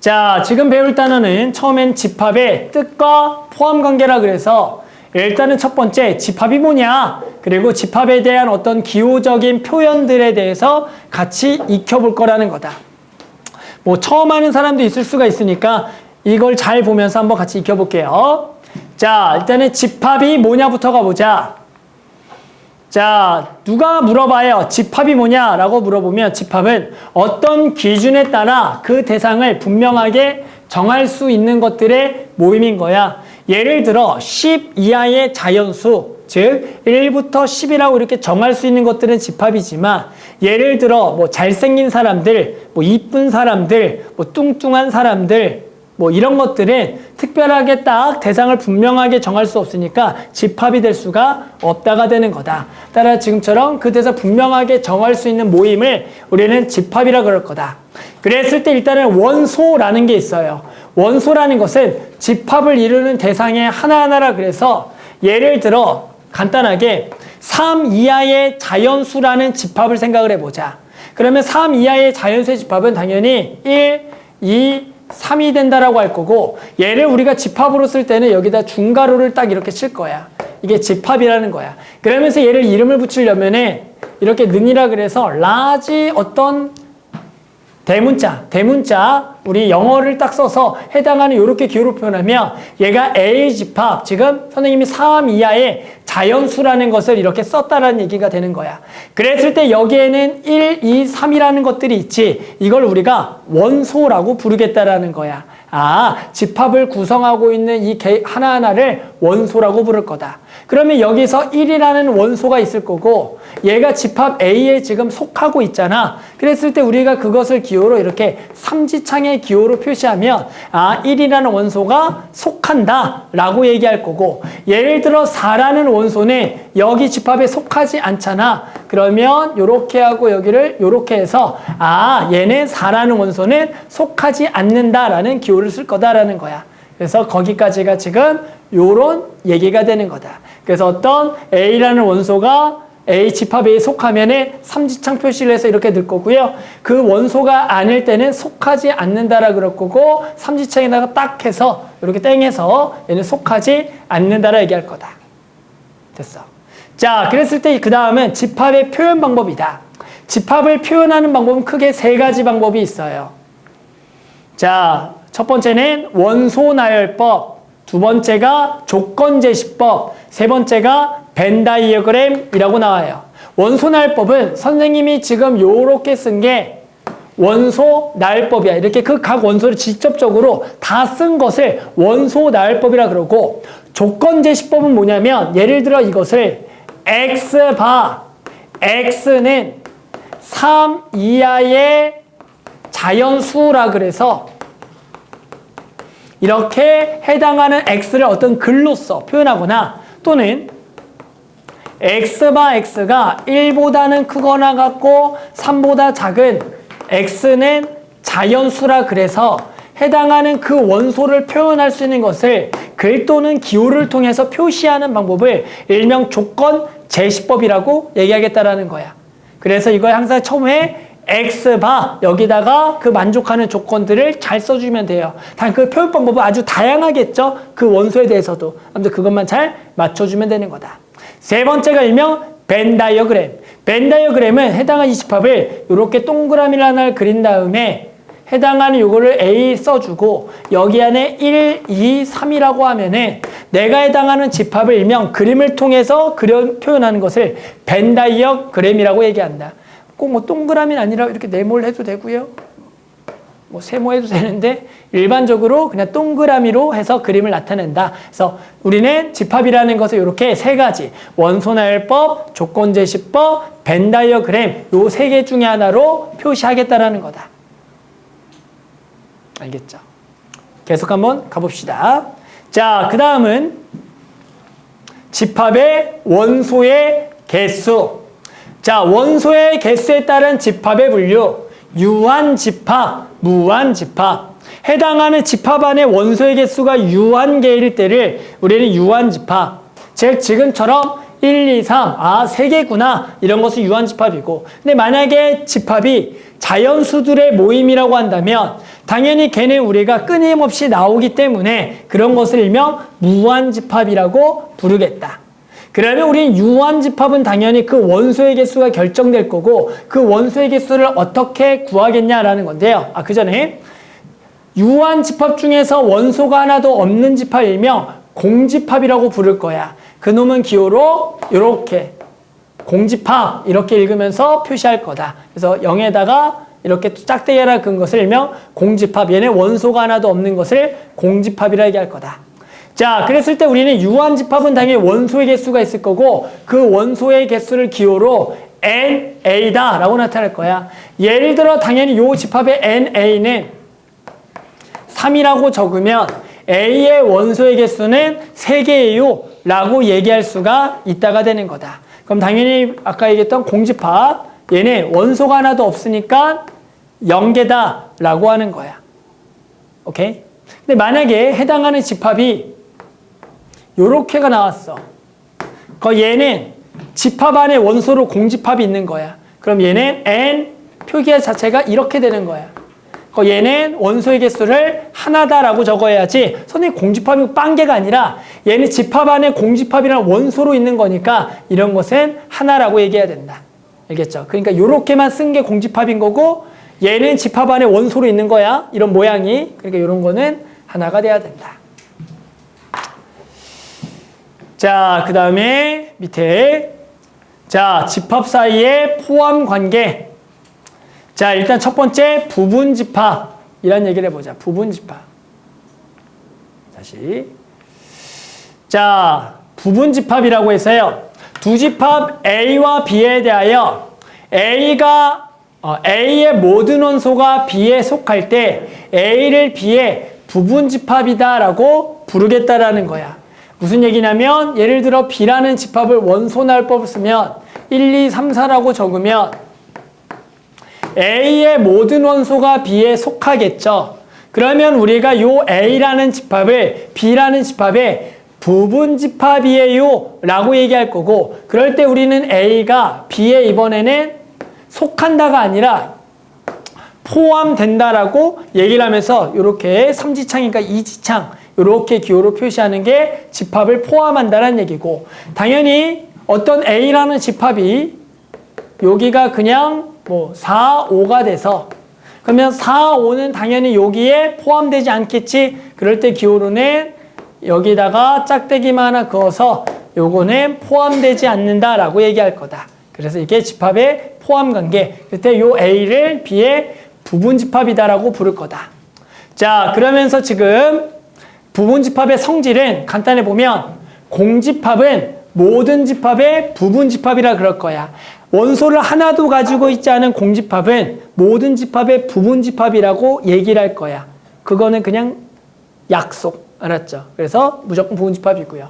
자, 지금 배울 단어는 처음엔 집합의 뜻과 포함 관계라 그래서 일단은 첫 번째 집합이 뭐냐, 그리고 집합에 대한 어떤 기호적인 표현들에 대해서 같이 익혀볼 거라는 거다. 뭐 처음 하는 사람도 있을 수가 있으니까 이걸 잘 보면서 한번 같이 익혀볼게요. 자, 일단은 집합이 뭐냐부터 가보자. 자, 누가 물어봐요. 집합이 뭐냐라고 물어보면 집합은 어떤 기준에 따라 그 대상을 분명하게 정할 수 있는 것들의 모임인 거야. 예를 들어 10 이하의 자연수, 즉 1부터 10이라고 이렇게 정할 수 있는 것들은 집합이지만, 예를 들어 뭐 잘생긴 사람들, 뭐 이쁜 사람들, 뭐 뚱뚱한 사람들, 뭐 이런 것들은 특별하게 딱 대상을 분명하게 정할 수 없으니까 집합이 될 수가 없다가 되는 거다. 따라 지금처럼 그 대상 분명하게 정할 수 있는 모임을 우리는 집합이라 그럴 거다. 그랬을 때 일단은 원소라는 게 있어요. 원소라는 것은 집합을 이루는 대상의 하나하나라 그래서, 예를 들어 간단하게 3 이하의 자연수라는 집합을 생각을 해보자. 그러면 3 이하의 자연수의 집합은 당연히 1, 2, 3이 된다라고 할 거고, 얘를 우리가 집합으로 쓸 때는 여기다 중괄호를 딱 이렇게 칠 거야. 이게 집합이라는 거야. 그러면서 얘를 이름을 붙이려면은 이렇게 는이라 그래서 라지 어떤 대문자 우리 영어를 딱 써서 해당하는 이렇게 기호로 표현하면 얘가 A 집합, 지금 선생님이 3 이하의 자연수라는 것을 이렇게 썼다라는 얘기가 되는 거야. 그랬을 때 여기에는 1, 2, 3이라는 것들이 있지, 이걸 우리가 원소라고 부르겠다라는 거야. 아, 집합을 구성하고 있는 이 하나하나를 원소라고 부를 거다. 그러면 여기서 1이라는 원소가 있을 거고, 얘가 집합 A에 지금 속하고 있잖아. 그랬을 때 우리가 그것을 기호로 이렇게 삼지창의 기호로 표시하면, 아, 1이라는 원소가 속한다 라고 얘기할 거고, 예를 들어 4라는 원소는 여기 집합에 속하지 않잖아. 그러면 요렇게 하고 여기를 요렇게 해서, 아, 얘는 4라는 원소는 속하지 않는다라는 기호를 쓸 거다라는 거야. 그래서 거기까지가 지금 요런 얘기가 되는 거다. 그래서 어떤 A라는 원소가 A 집합 A에 속하면은 삼지창 표시를 해서 이렇게 넣을 거고요. 그 원소가 아닐 때는 속하지 않는다라 그럴 거고, 삼지창에다가 딱 해서 이렇게 땡해서 얘는 속하지 않는다라 얘기할 거다. 됐어. 자, 그랬을 때 그 다음은 집합의 표현 방법이다. 집합을 표현하는 방법은 크게 3가지 방법이 있어요. 자, 첫 번째는 원소 나열법, 두 번째가 조건 제시법, 세 번째가 벤 다이어그램이라고 나와요. 원소 나열법은 선생님이 지금 요렇게 쓴 게 원소 나열법이야. 이렇게 그 각 원소를 직접적으로 다 쓴 것을 원소 나열법이라 그러고, 조건 제시법은 뭐냐면, 예를 들어 이것을 X바, X는 3 이하의 자연수라 그래서 이렇게 해당하는 X를 어떤 글로써 표현하거나, 또는 X바 X가 1보다는 크거나 같고 3보다 작은 X는 자연수라 그래서 해당하는 그 원소를 표현할 수 있는 것을 글 또는 기호를 통해서 표시하는 방법을 일명 조건 제시법이라고 얘기하겠다라는 거야. 그래서 이걸 항상 처음에 X바 여기다가 그 만족하는 조건들을 잘 써주면 돼요. 단 그 표현 방법은 아주 다양하겠죠. 그 원소에 대해서도. 아무튼 그것만 잘 맞춰주면 되는 거다. 세 번째가 일명 벤 다이어그램. 벤 다이어그램은 해당하는 이 집합을 이렇게 동그라미를 하나를 그린 다음에 해당하는 요거를 A 써주고, 여기 안에 1, 2, 3이라고 하면은 내가 해당하는 집합을 일명 그림을 통해서 표현하는 것을 벤 다이어그램이라고 얘기한다. 꼭 뭐 동그라미는 아니라 이렇게 네모를 해도 되고요. 뭐 세모해도 되는데 일반적으로 그냥 동그라미로 해서 그림을 나타낸다. 그래서 우리는 집합이라는 것을 이렇게 3가지, 원소나열법, 조건제시법, 벤 다이어그램, 요 3개 중에 하나로 표시하겠다라는 거다. 알겠죠? 계속 한번 가봅시다. 자, 그 다음은 집합의 원소의 개수. 자, 원소의 개수에 따른 집합의 분류, 유한집합, 무한집합. 해당하는 집합 안에 원소의 개수가 유한개일 때를 우리는 유한집합, 즉 지금처럼 1, 2, 3, 아, 3개구나 이런 것은 유한집합이고, 근데 만약에 집합이 자연수들의 모임이라고 한다면 당연히 걔는 우리가 끊임없이 나오기 때문에 그런 것을 일명 무한집합이라고 부르겠다. 그러면 우리는 유한집합은 당연히 그 원소의 개수가 결정될 거고 그 원소의 개수를 어떻게 구하겠냐라는 건데요. 그 전에 유한집합 중에서 원소가 하나도 없는 집합 일명 공집합이라고 부를 거야. 그놈은 기호로 이렇게 공집합 이렇게 읽으면서 표시할 거다. 그래서 0에다가 이렇게 짝대기라 그은 것을 일명 공집합. 얘네 원소가 하나도 없는 것을 공집합이라 얘기할 거다. 자, 그랬을 때 우리는 유한집합은 당연히 원소의 개수가 있을 거고 그 원소의 개수를 기호로 NA다 라고 나타낼 거야. 예를 들어 당연히 이 집합의 NA는 3이라고 적으면 A의 원소의 개수는 3개예요 라고 얘기할 수가 있다가 되는 거다. 그럼 당연히 아까 얘기했던 공집합 얘네 원소가 하나도 없으니까 0개다 라고 하는 거야. 오케이? 근데 만약에 해당하는 집합이 요렇게가 나왔어. 얘는 집합 안에 원소로 공집합이 있는 거야. 그럼 얘는 N 표기 자체가 이렇게 되는 거야. 얘는 원소의 개수를 하나다라고 적어야지 선생님 공집합이 빵개가 아니라 얘는 집합 안에 공집합이라는 원소로 있는 거니까 이런 것은 하나라고 얘기해야 된다. 알겠죠? 그러니까 요렇게만 쓴 게 공집합인 거고 얘는 집합 안에 원소로 있는 거야. 이런 모양이. 그러니까 이런 거는 하나가 돼야 된다. 자, 그 다음에 밑에 자 집합 사이의 포함 관계. 자, 일단 첫 번째 부분집합이란 얘기를 해보자. 부분집합. 다시. 자, 부분집합이라고 해서요. 두 집합 A와 B에 대하여 A의 모든 원소가 B에 속할 때 A를 B의 부분집합이다라고 부르겠다라는 거야. 무슨 얘기냐면 예를 들어 B라는 집합을 원소날법을 쓰면 1, 2, 3, 4라고 적으면 A의 모든 원소가 B에 속하겠죠. 그러면 우리가 이 A라는 집합을 B라는 집합의 부분집합이에요 라고 얘기할 거고 그럴 때 우리는 A가 B에 이번에는 속한다가 아니라 포함된다라고 얘기를 하면서 이렇게 3지창이니까 2지창 이렇게 기호로 표시하는 게 집합을 포함한다는 얘기고 당연히 어떤 A라는 집합이 여기가 그냥 4, 5가 돼서 그러면 4, 5는 당연히 여기에 포함되지 않겠지. 그럴 때 기호로는 여기다가 짝대기만 하나 그어서 요거는 포함되지 않는다라고 얘기할 거다. 그래서 이게 집합의 포함관계. 그때 요 A를 B의 부분집합이다라고 부를 거다. 자, 그러면서 지금 부분집합의 성질은 간단히 보면 공집합은 모든 집합의 부분집합이라 그럴 거야. 원소를 하나도 가지고 있지 않은 공집합은 모든 집합의 부분집합이라고 얘기를 할 거야. 그거는 그냥 약속. 알았죠? 그래서 무조건 부분집합이고요.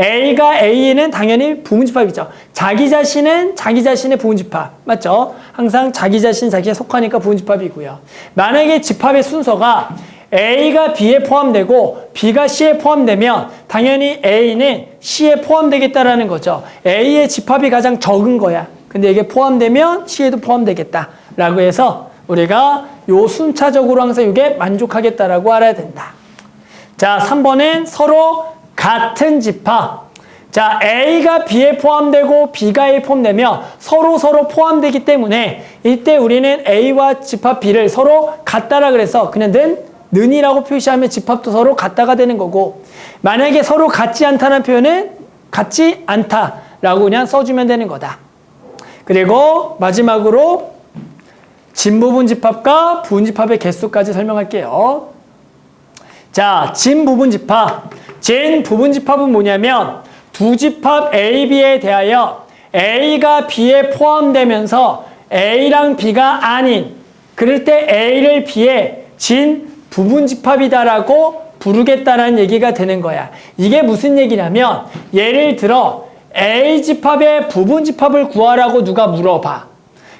A가 A는 당연히 부분집합이죠. 자기 자신은 자기 자신의 부분집합. 맞죠? 항상 자기 자신 자기에 속하니까 부분집합이고요. 만약에 집합의 순서가 A가 B에 포함되고 B가 C에 포함되면 당연히 A는 C에 포함되겠다라는 거죠. A의 집합이 가장 적은 거야. 근데 이게 포함되면 C에도 포함되겠다. 라고 해서 우리가 요 순차적으로 항상 이게 만족하겠다라고 알아야 된다. 자, 3번은 서로 같은 집합. 자, A가 B에 포함되고 B가 A에 포함되면 서로 포함되기 때문에 이때 우리는 A와 집합 B를 서로 같다라 그래서 그냥 는이라고 표시하면 집합도 서로 같다가 되는 거고 만약에 서로 같지 않다는 표현은 같지 않다라고 그냥 써주면 되는 거다. 그리고 마지막으로 진부분집합과 부분집합의 개수까지 설명할게요. 자, 진부분집합. 진부분집합은 뭐냐면 두 집합 A, B에 대하여 A가 B에 포함되면서 A랑 B가 아닌 그럴 때 A를 B의 진부분집합이다라고 부르겠다라는 얘기가 되는 거야. 이게 무슨 얘기냐면 예를 들어 A집합의 부분집합을 구하라고 누가 물어봐.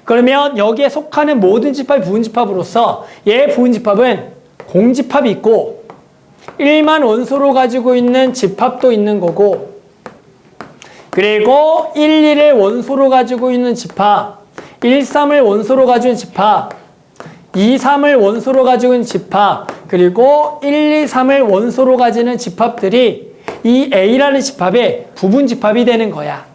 그러면 여기에 속하는 모든 집합이 부분집합으로서 얘 부분집합은 공집합이 있고 1만 원소로 가지고 있는 집합도 있는 거고 그리고 1, 2를 원소로 가지고 있는 집합 1, 3을 원소로 가지고 있는 집합 2, 3을 원소로 가지고 있는 집합, 그리고 1, 2, 3을 원소로 가지는 집합들이 이 A라는 집합의 부분 집합이 되는 거야.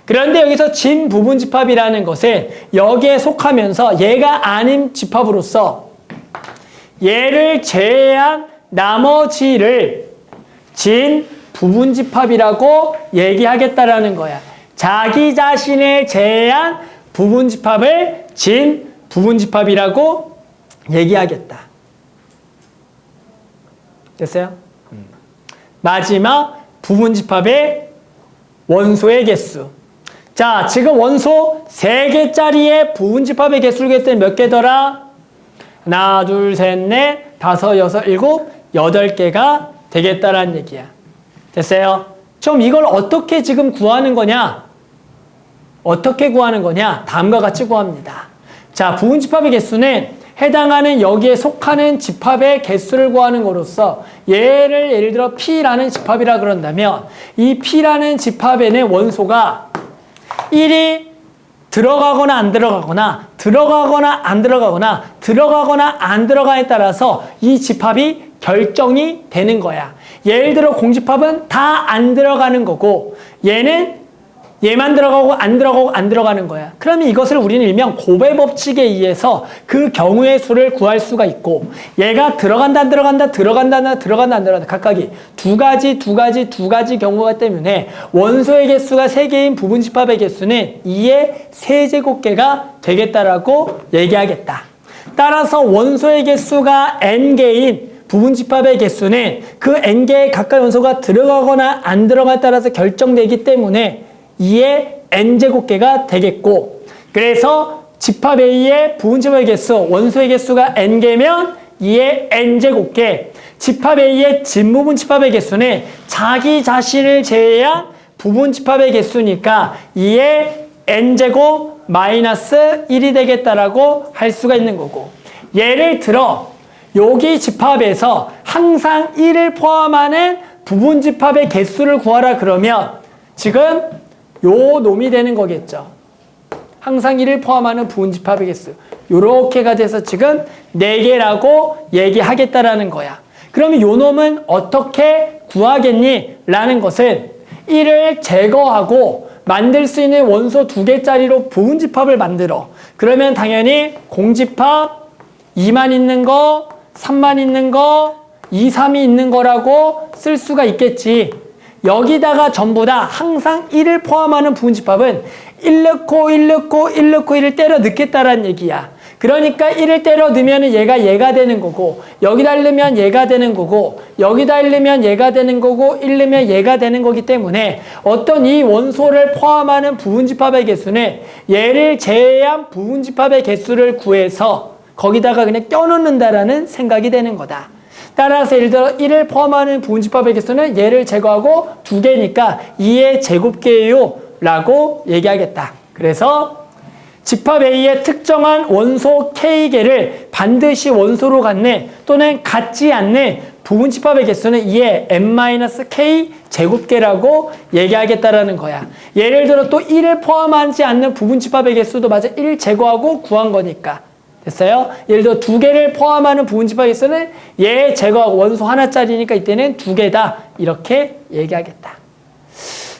그런데 여기서 진 부분 집합이라는 것은 여기에 속하면서 얘가 아닌 집합으로서 얘를 제외한 나머지를 진 부분 집합이라고 얘기하겠다라는 거야. 자기 자신을 제외한 부분 집합을 진 부분 집합이라고 얘기하겠다. 됐어요? 마지막 부분 집합의 원소의 개수. 자, 지금 원소 3개짜리의 부분 집합의 개수를 구했더니 몇 개더라? 하나, 둘, 셋, 넷, 다섯, 여섯, 일곱, 8개가 되겠다라는 얘기야. 됐어요? 좀 이걸 어떻게 지금 구하는 거냐? 어떻게 구하는 거냐? 다음과 같이 구합니다. 자, 부분 집합의 개수는 해당하는 여기에 속하는 집합의 개수를 구하는 것으로서 예를 들어 P라는 집합이라 그런다면 이 P라는 집합에는 원소가 1이 들어가거나 안 들어가거나 들어가거나 안 들어가거나 들어가거나 안 들어가에 따라서 이 집합이 결정이 되는 거야. 예를 들어 공집합은 다 안 들어가는 거고 얘는 얘만 들어가고 안 들어가고 안 들어가는 거야. 그러면 이것을 우리는 일명 곱의 법칙에 의해서 그 경우의 수를 구할 수가 있고 얘가 들어간다 안 들어간다 들어간다 안 들어간다 안 들어간다 각각이 두 가지 경우가 때문에 원소의 개수가 3개인 부분 집합의 개수는 2의 세제곱계가 되겠다라고 얘기하겠다. 따라서 원소의 개수가 n개인 부분 집합의 개수는 그 n개의 각각 원소가 들어가거나 안 들어가에 따라서 결정되기 때문에 2의 n제곱계가 되겠고 그래서 집합 A의 부분 집합의 개수, 원소의 개수가 n개면 2의 n제곱계 집합 A의 진부분 집합의 개수는 자기 자신을 제외한 부분 집합의 개수니까 2의 n제곱 마이너스 1이 되겠다라고 할 수가 있는 거고 예를 들어 여기 집합에서 항상 1을 포함하는 부분 집합의 개수를 구하라 그러면 지금 요 놈이 되는 거겠죠. 항상 1을 포함하는 부분 집합의 개수. 요렇게가 돼서 지금 4개라고 얘기하겠다라는 거야. 그러면 요 놈은 어떻게 구하겠니? 라는 것은 1을 제거하고 만들 수 있는 원소 2개짜리로 부분 집합을 만들어. 그러면 당연히 공집합 2만 있는 거, 3만 있는 거, 2, 3이 있는 거라고 쓸 수가 있겠지. 여기다가 전부 다 항상 1을 포함하는 부분 집합은 1 넣고 1 넣고 1 넣고 1을 때려 넣겠다라는 얘기야. 그러니까 1을 때려 넣으면 얘가 되는 거고 여기다 1 넣으면 얘가 되는 거고 여기다 1 넣으면 얘가 되는 거고 1 넣으면 얘가 되는 거기 때문에 어떤 이 원소를 포함하는 부분 집합의 개수는 얘를 제외한 부분 집합의 개수를 구해서 거기다가 그냥 껴넣는다라는 생각이 되는 거다. 따라서 예를 들어 1을 포함하는 부분 집합의 개수는 얘를 제거하고 2개니까 2의 제곱계예요 라고 얘기하겠다. 그래서 집합 A의 특정한 원소 K개를 반드시 원소로 갖는 또는 갖지 않는 부분 집합의 개수는 2의 n-k 제곱계라고 얘기하겠다라는 거야. 예를 들어 또 1을 포함하지 않는 부분 집합의 개수도 맞아 1 제거하고 구한 거니까. 됐어요? 예를 들어 2개를 포함하는 부분 집합의 개수는 얘 제거하고 원소 하나짜리니까 이때는 2개다. 이렇게 얘기하겠다.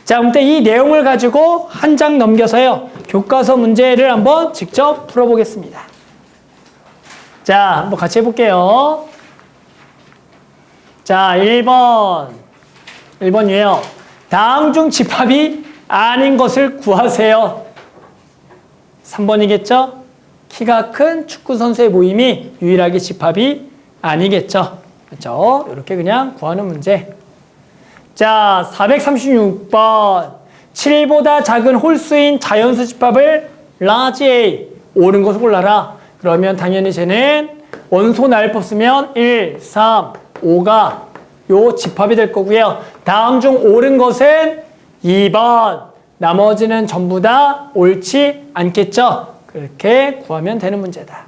자, 아무튼 이 내용을 가지고 한 장 넘겨서요. 교과서 문제를 한번 직접 풀어보겠습니다. 자, 한번 같이 해볼게요. 자, 1번. 1번 유형. 다음 중 집합이 아닌 것을 구하세요. 3번이겠죠? 키가 큰 축구선수의 모임이 유일하게 집합이 아니겠죠. 그렇죠? 이렇게 그냥 구하는 문제. 자, 436번. 7보다 작은 홀수인 자연수 집합을 large A. 옳은 것을 골라라. 그러면 당연히 쟤는 원소 나열법 쓰면 1, 3, 5가 요 집합이 될 거고요. 다음 중 옳은 것은 2번. 나머지는 전부 다 옳지 않겠죠. 그렇게 구하면 되는 문제다.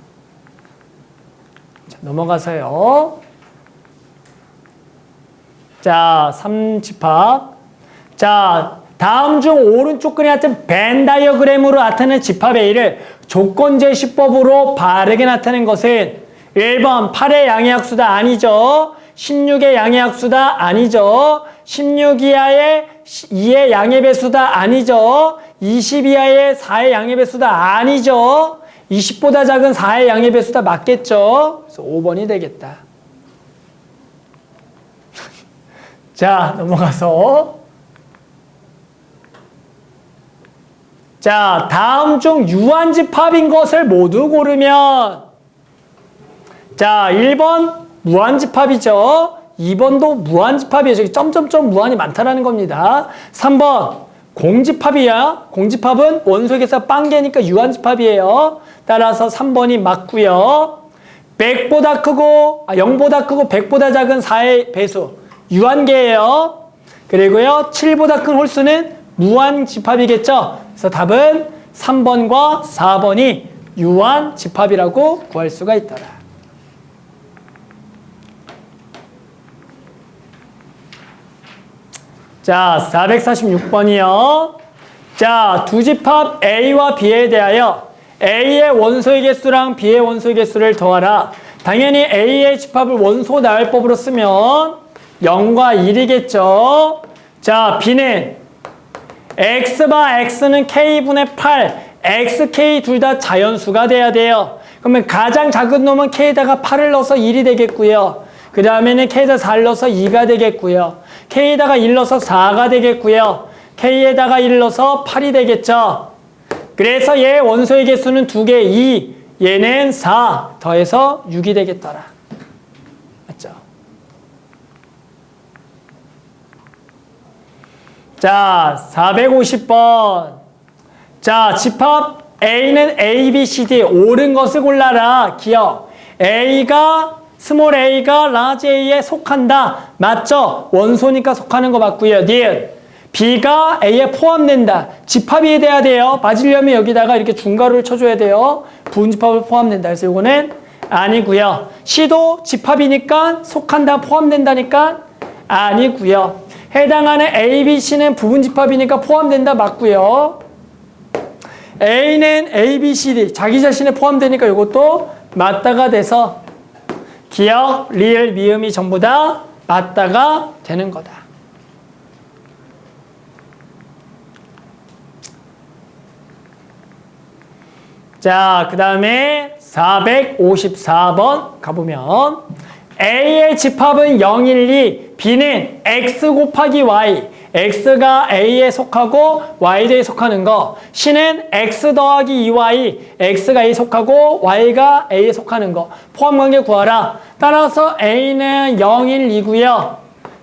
자, 넘어가서요. 자, 3집합. 자, 다음 중 오른쪽 그림 같은 벤 다이어그램으로 나타내는 집합 A를 조건제시법으로 바르게 나타낸 것은 1번 8의 양의학수다 아니죠. 16의 양의학수다 아니죠. 16 이하의 2의 양의배수다 아니죠. 20 이하의 4의 양의배수다 아니죠. 20보다 작은 4의 양의배수다 맞겠죠. 그래서 5번이 되겠다. 자, 넘어가서 자, 다음 중 유한집합인 것을 모두 고르면 자, 1번 무한집합이죠. 2번도 무한집합이에요. 저기 점점점 무한이 많다라는 겁니다. 3번 공집합이야. 공집합은 원소에서 빵개니까 유한집합이에요. 따라서 3번이 맞고요. 100보다 크고 0보다 크고 100보다 작은 4의 배수 유한계예요. 그리고요 7보다 큰 홀수는 무한집합이겠죠. 그래서 답은 3번과 4번이 유한집합이라고 구할 수가 있더라. 자, 446번이요. 자, 두 집합 A와 B에 대하여 A의 원소의 개수랑 B의 원소의 개수를 더하라. 당연히 A의 집합을 원소 나열법으로 쓰면 0과 1이겠죠. 자, B는 X바 X는 K분의 8, XK 둘 다 자연수가 돼야 돼요. 그러면 가장 작은 놈은 K에다가 8을 넣어서 1이 되겠고요. 그 다음에는 K에다 4를 넣어서 2가 되겠고요. K에다가 1 넣어서 4가 되겠고요. K에다가 1 넣어서 8이 되겠죠. 그래서 얘 원소의 개수는 2개 2, 얘는 4 더해서 6이 되겠더라. 맞죠? 자, 450번. 자, 집합 A는 A, B, C, D 옳은 것을 골라라. 기억. 스몰 a가 라지 a에 속한다. 맞죠? 원소니까 속하는 거 맞고요. 니은. B가 A에 포함된다. 집합이 돼야 돼요. 맞으려면 여기다가 이렇게 중괄호를 쳐줘야 돼요. 부분집합을 포함된다. 그래서 이거는 아니고요. C도 집합이니까 속한다, 포함된다니까 아니고요. 해당하는 A, B, C는 부분집합이니까 포함된다. 맞고요. A는 A, B, C, D 자기 자신에 포함되니까 이것도 맞다가 돼서 기억, 리을, 미음이 전부 다 맞다가 되는 거다. 자, 그 다음에 454번 가보면 A의 집합은 0, 1, 2, B는 X 곱하기 Y, X가 A에 속하고 Y에 속하는 거, C는 X 더하기 2Y, X가 A에 속하고 Y가 A에 속하는 거, 포함관계 구하라. 따라서 A는 0, 1, 2고요.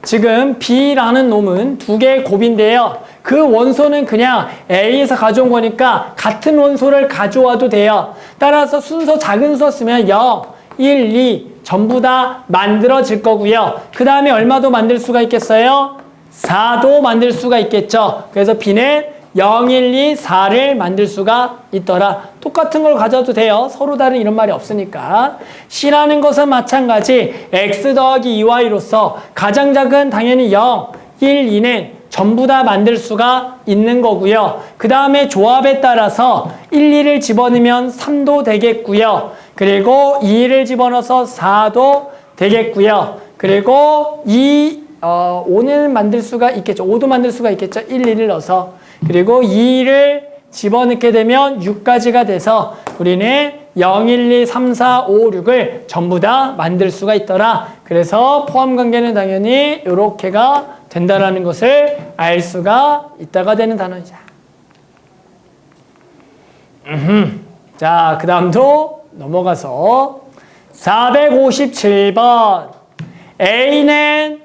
지금 B라는 놈은 두 개의 곱인데요. 그 원소는 그냥 A에서 가져온 거니까 같은 원소를 가져와도 돼요. 따라서 순서 작은 수 쓰면 0, 1, 2 전부 다 만들어질 거고요. 그 다음에 얼마도 만들 수가 있겠어요? 4도 만들 수가 있겠죠. 그래서 B는 0, 1, 2, 4를 만들 수가 있더라. 똑같은 걸 가져도 돼요. 서로 다른 이런 말이 없으니까. C라는 것은 마찬가지 X 더하기 2Y로서 가장 작은 당연히 0, 1, 2는 전부 다 만들 수가 있는 거고요. 그 다음에 조합에 따라서 1, 2를 집어넣으면 3도 되겠고요. 그리고 2를 집어넣어서 4도 되겠고요. 그리고 5는 만들 수가 있겠죠. 5도 만들 수가 있겠죠. 1, 2를 넣어서. 그리고 2를 집어넣게 되면 6까지가 돼서 우리는 0, 1, 2, 3, 4, 5, 6을 전부 다 만들 수가 있더라. 그래서 포함관계는 당연히 이렇게가 된다라는 것을 알 수가 있다가 되는 단어이자. 자, 그 다음도 넘어가서 457번. A는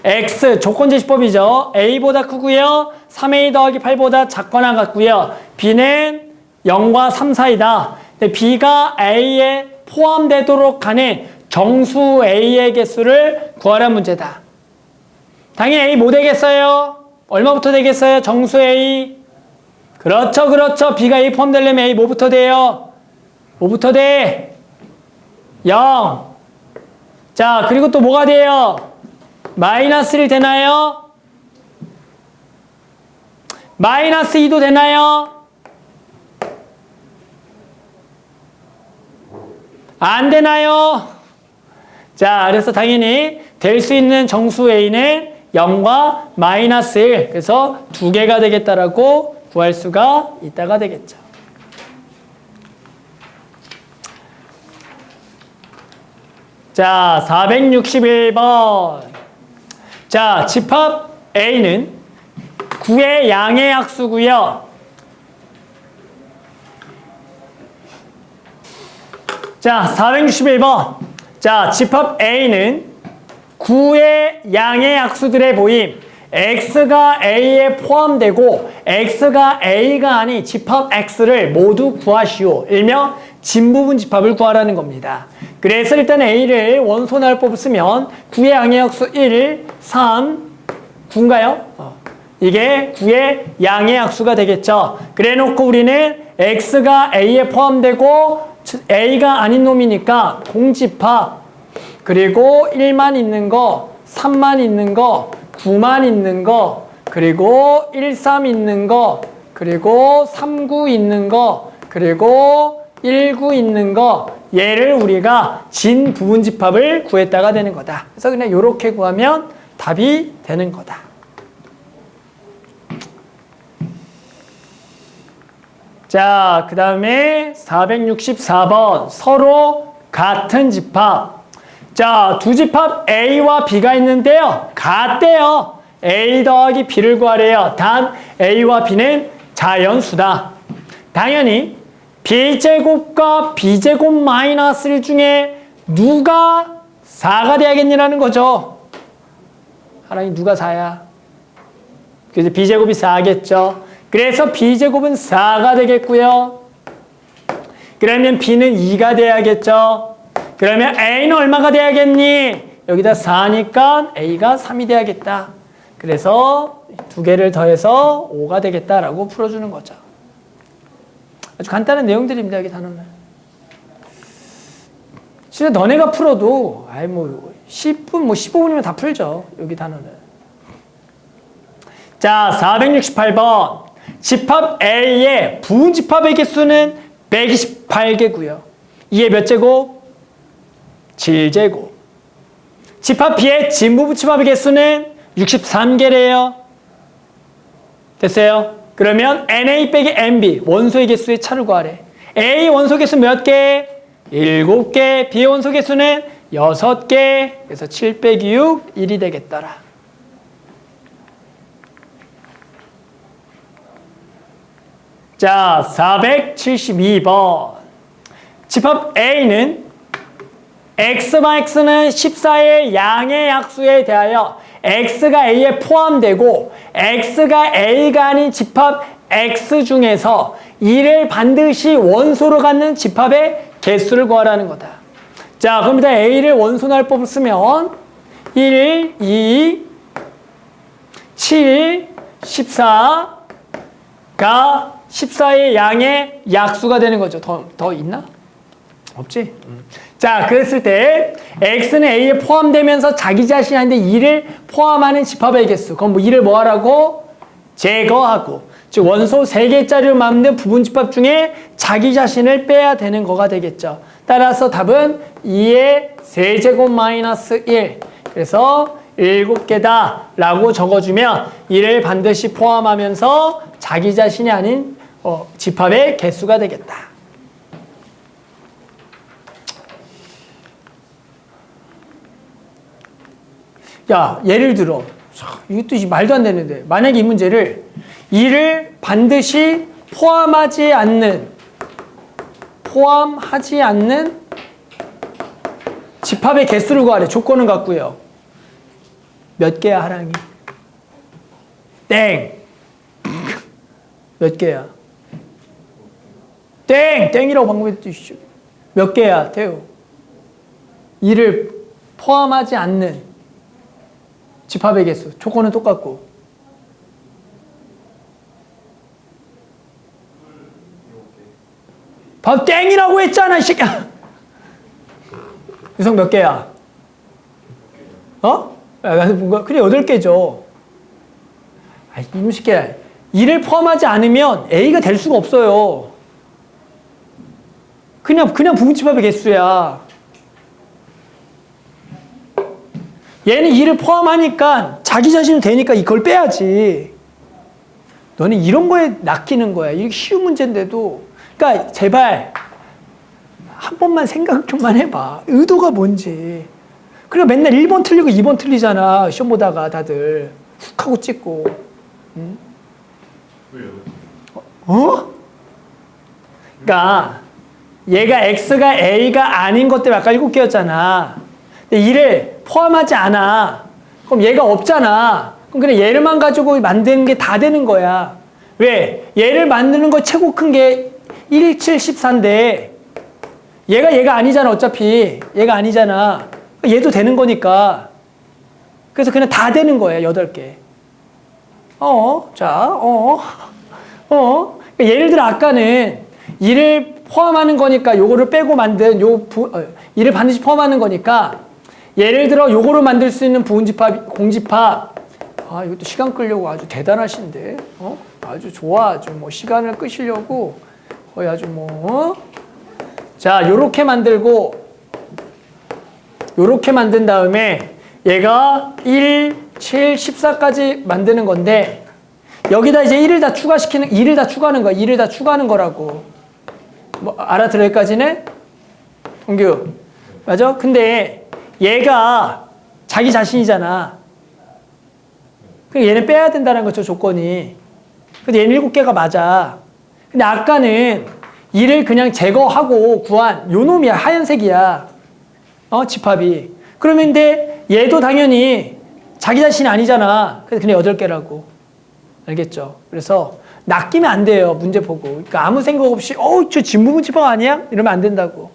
X, 조건제시법이죠. A보다 크고요. 3A 더하기 8보다 작거나 같고요. B는 0과 3 사이다. 근데 B가 A에 포함되도록 하는 정수 A의 개수를 구하라는 문제다. 당연히 A 뭐 되겠어요? 얼마부터 되겠어요? 정수 A. 그렇죠, 그렇죠. B가 A 포함되려면 A 뭐부터 돼요? 뭐부터 돼? 0. 자, 그리고 또 뭐가 돼요? 마이너스 1 되나요? 마이너스 2도 되나요? 안 되나요? 자, 그래서 당연히 될 수 있는 정수 A는 0과 마이너스 1. 그래서 두 개가 되겠다라고 구할 수가 있다가 되겠죠. 자, 461번. 자, 집합 A는 9의 양의 약수고요. 자, 461번. 자, 집합 A는 9의 양의 약수들의 모임. X가 A에 포함되고 X가 A가 아닌 집합 X를 모두 구하시오. 일명 진부분 집합을 구하라는 겁니다. 그래서 일단 A를 원소나열법을 쓰면 9의 양의 약수 1, 3, 9인가요? 이게 9의 양의 약수가 되겠죠. 그래 놓고 우리는 X가 A에 포함되고 A가 아닌 놈이니까 공집합, 그리고 1만 있는 거, 3만 있는 거, 9만 있는 거, 그리고 1, 3 있는 거, 그리고 3, 9 있는 거, 그리고 1, 9 있는 거, 얘를 우리가 진 부분집합을 구했다가 되는 거다. 그래서 그냥 이렇게 구하면 답이 되는 거다. 자, 그 다음에 464번. 서로 같은 집합. 자, 두 집합 A와 B가 있는데요. 같대요. A 더하기 B를 구하래요. 단 A와 B는 자연수다. 당연히 B제곱과 B제곱 마이너스 1 중에 누가 4가 돼야겠냐는 거죠. 하나님 누가 4야? 그래서 B제곱이 4겠죠. 그래서 B제곱은 4가 되겠고요. 그러면 B는 2가 돼야겠죠. 그러면 A는 얼마가 돼야겠니? 여기다 4니까 A가 3이 돼야겠다. 그래서 두 개를 더해서 5가 되겠다라고 풀어주는 거죠. 아주 간단한 내용들입니다. 여기 단어는. 진짜 너네가 풀어도 10분, 15분이면 다 풀죠. 여기 단어는. 자, 468번. 집합 A의 부분집합의 개수는 128개고요. 이게 몇 제곱? 7제곱. 집합 B의 진부분집합의 개수는 63개래요. 됐어요? 그러면 NA 빼기 NB 원소의 개수의 차를 구하래. A 원소 개수 몇 개? 7개. B 원소 개수는 6개. 그래서 7 빼기 6, 1이 되겠더라. 자, 472번. 집합 A는 X만 X는 14의 양의 약수에 대하여 X가 A에 포함되고 X가 A가 아닌 집합 X 중에서 이를 반드시 원소로 갖는 집합의 개수를 구하라는 거다. 자, 그럼 일단 A를 원소날법을 쓰면 1, 2, 7, 14가 14의 양의 약수가 되는 거죠. 더 있나? 없지? 자, 그랬을 때 X는 A에 포함되면서 자기 자신이 아닌데 2를 포함하는 집합의 개수. 그럼 2를 뭐 하라고? 제거하고. 즉 원소 3개짜리로 만든 부분집합 중에 자기 자신을 빼야 되는 거가 되겠죠. 따라서 답은 2의 세제곱 마이너스 1. 그래서 7개다 라고 적어주면 2를 반드시 포함하면서 자기 자신이 아닌 집합의 개수가 되겠다. 야, 예를 들어. 이것도 말도 안 되는데. 만약에 이 문제를 2를 반드시 포함하지 않는 집합의 개수를 구하래. 조건은 같고요. 몇 개야, 하랑이? 땡. 몇 개야? 땡! 땡이라고 방금 했듯이. 몇 개야, 태우? 2를 포함하지 않는 집합의 개수. 조건은 똑같고. 밥 땡이라고 했잖아, 이 새끼야. 유성 몇 개야? 그래, 8개죠. 이 새끼야. 2를 포함하지 않으면 A가 될 수가 없어요. 그냥 부분집합의 개수야. 얘는 2를 포함하니까 자기 자신은 되니까 이걸 빼야지. 너는 이런 거에 낚이는 거야. 이게 쉬운 문제인데도. 그러니까 제발 한 번만 생각 좀만 해봐. 의도가 뭔지. 그리고 맨날 1번 틀리고 2번 틀리잖아. 시험 보다가 다들 훅 하고 찍고. 응? 왜요? 그러니까 얘가 X가 A가 아닌 것 때문에 아까 7개였잖아. 근데 2를 포함하지 않아. 그럼 얘가 없잖아. 그럼 그냥 얘를만 가지고 만드는 게 다 되는 거야. 왜? 얘를 만드는 거 최고 큰 게 1, 7, 14인데 얘가 아니잖아. 어차피 얘가 아니잖아. 얘도 되는 거니까. 그래서 그냥 다 되는 거야. 8개. 그러니까 예를 들어 아까는 2를 포함하는 거니까 요거를 빼고 만든 2를 반드시 포함하는 거니까 예를 들어 요거를 만들 수 있는 부분집합, 공집합. 이것도 시간 끌려고 아주 대단하신데. 아주 좋아. 아주 뭐 시간을 끄시려고 거의 아주 자, 요렇게 만들고 요렇게 만든 다음에 얘가 1, 7, 14까지 만드는 건데 여기다 이제 2를 다 추가하는 거야. 2를 다 추가하는 거라고. 뭐 알아들어 여기까지네? 동규. 맞아? 근데 얘가 자기 자신이잖아. 그럼 얘는 빼야 된다는 거죠, 조건이. 근데 얘는 7개가 맞아. 근데 아까는 2를 그냥 제거하고 구한 요 놈이야. 하얀색이야. 집합이. 그러면 근데 얘도 당연히 자기 자신이 아니잖아. 그래서 그냥 8개라고. 알겠죠? 그래서 낚이면 안 돼요. 문제 보고. 그러니까 아무 생각 없이 저 진부분집합 아니야? 이러면 안 된다고.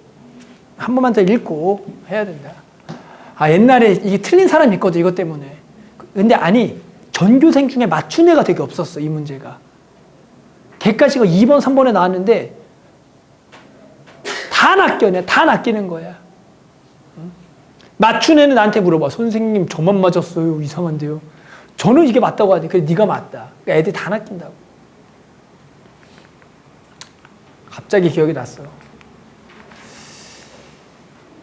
한 번만 더 읽고 해야 된다. 옛날에 이게 틀린 사람이 있거든. 이것 때문에. 근데 아니 전교생 중에 맞춘 애가 되게 없었어. 이 문제가. 걔까지가 2번, 3번에 나왔는데 다 낚여내. 다 낚이는 거야. 맞춘 애는 나한테 물어봐. 선생님 저만 맞았어요. 이상한데요. 저는 이게 맞다고 하지. 그래 네가 맞다. 그러니까 애들이 다 낚인다고. 갑자기 기억이 났어.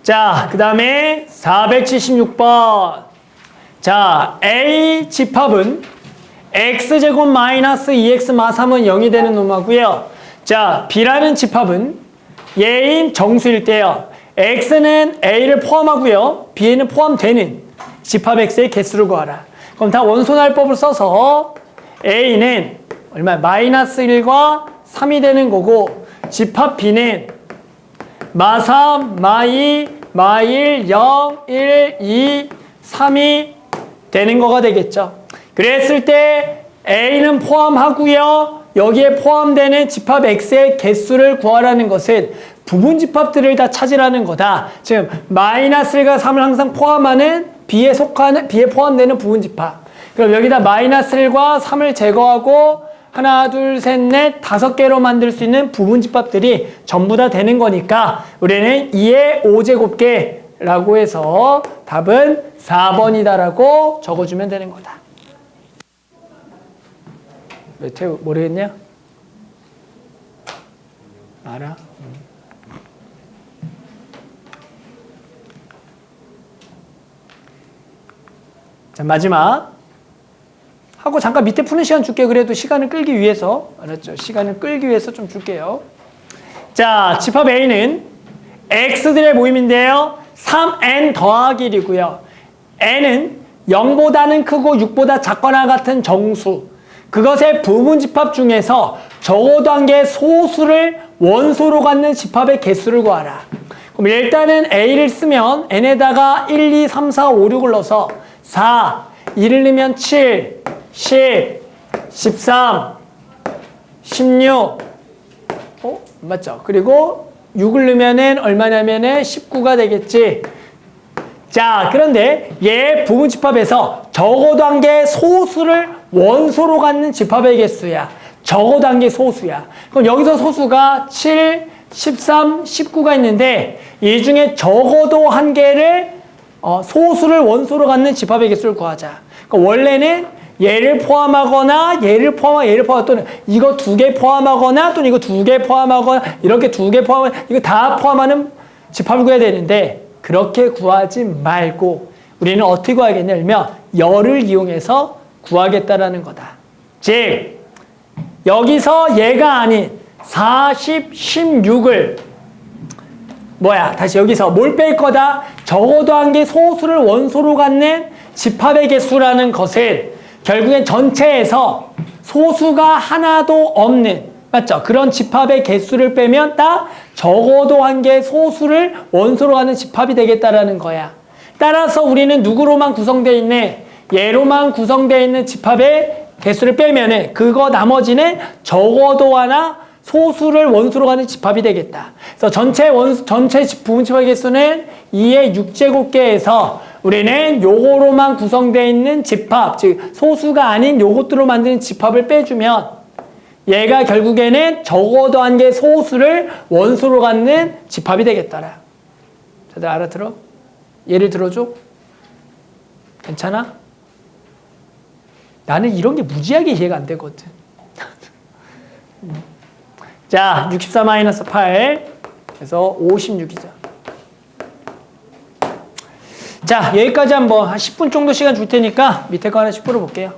자, 그 다음에 476번. 자, A 집합은 x제곱 마이너스 2x 마 3은 0이 되는 놈하고요. 자, B라는 집합은 얘인 정수일 때요. x는 a를 포함하고요. b에는 포함되는 집합 x의 개수를 구하라. 그럼 다 원소날법을 써서 a는 얼마? 마이너스 1과 3이 되는 거고 집합 b는 마 3, 마 2, 마 1, 0, 1, 2, 3이 되는 거가 되겠죠. 그랬을 때 a는 포함하고요. 여기에 포함되는 집합 x의 개수를 구하라는 것은 부분 집합들을 다 찾으라는 거다. 지금 마이너스 1과 3을 항상 포함하는 B에 포함되는 부분 집합. 그럼 여기다 마이너스 1과 3을 제거하고 하나, 둘, 셋, 넷, 5개로 만들 수 있는 부분 집합들이 전부 다 되는 거니까 우리는 2의 5제곱계라고 해서 답은 4번이다라고 적어주면 되는 거다. 왜 태우 모르겠냐? 알아? 자, 마지막 하고 잠깐 밑에 푸는 시간 줄게요. 그래도 시간을 끌기 위해서. 알았죠? 시간을 끌기 위해서 좀 줄게요. 자, 집합 A는 X들의 모임인데요. 3n 더하기 1이고요. n은 0보다는 크고 6보다 작거나 같은 정수. 그것의 부분 집합 중에서 적어도 한 개의 소수를 원소로 갖는 집합의 개수를 구하라. 그럼 일단은 A를 쓰면 n에다가 1, 2, 3, 4, 5, 6을 넣어서 4, 2를 넣으면 7, 10, 13, 16. 맞죠? 그리고 6을 넣으면은 얼마냐면은 19가 되겠지. 자, 그런데 얘 부분 집합에서 적어도 한 개의 소수를 원소로 갖는 집합의 개수야. 적어도 한 개 소수야. 그럼 여기서 소수가 7, 13, 19가 있는데 이 중에 적어도 한 개를 소수를 원소로 갖는 집합의 개수를 구하자. 그러니까 원래는 얘를 포함하거나 얘를 포함하거나 또는 이거 두 개 포함하거나 또는 이거 두 개 포함하거나 이렇게 두 개 포함하거나 이거 다 포함하는 집합을 구해야 되는데 그렇게 구하지 말고 우리는 어떻게 구하겠냐면 열을 이용해서 구하겠다라는 거다. 즉 여기서 얘가 아닌 40, 16을 다시 여기서 뭘 뺄 거다? 적어도 한 개 소수를 원소로 갖는 집합의 개수라는 것은 결국엔 전체에서 소수가 하나도 없는, 맞죠? 그런 집합의 개수를 빼면 딱 적어도 한 개 소수를 원소로 갖는 집합이 되겠다라는 거야. 따라서 우리는 누구로만 구성되어 있는, 얘로만 구성되어 있는 집합의 개수를 빼면은 그거 나머지는 적어도 하나 소수를 원수로 가는 집합이 되겠다. 그래서 전체 부분 집합의 개수는 2의 6제곱계에서 우리는 요거로만 구성되어 있는 집합, 즉 소수가 아닌 요것들로 만드는 집합을 빼주면 얘가 결국에는 적어도 한 개 소수를 원수로 갖는 집합이 되겠더라. 다들 알아들어? 예를 들어줘? 괜찮아? 나는 이런 게 무지하게 이해가 안 되거든. 자, 64-8 그래서 56이죠. 자, 여기까지 한번 한 10분 정도 시간 줄 테니까 밑에 거 하나씩 풀어볼게요.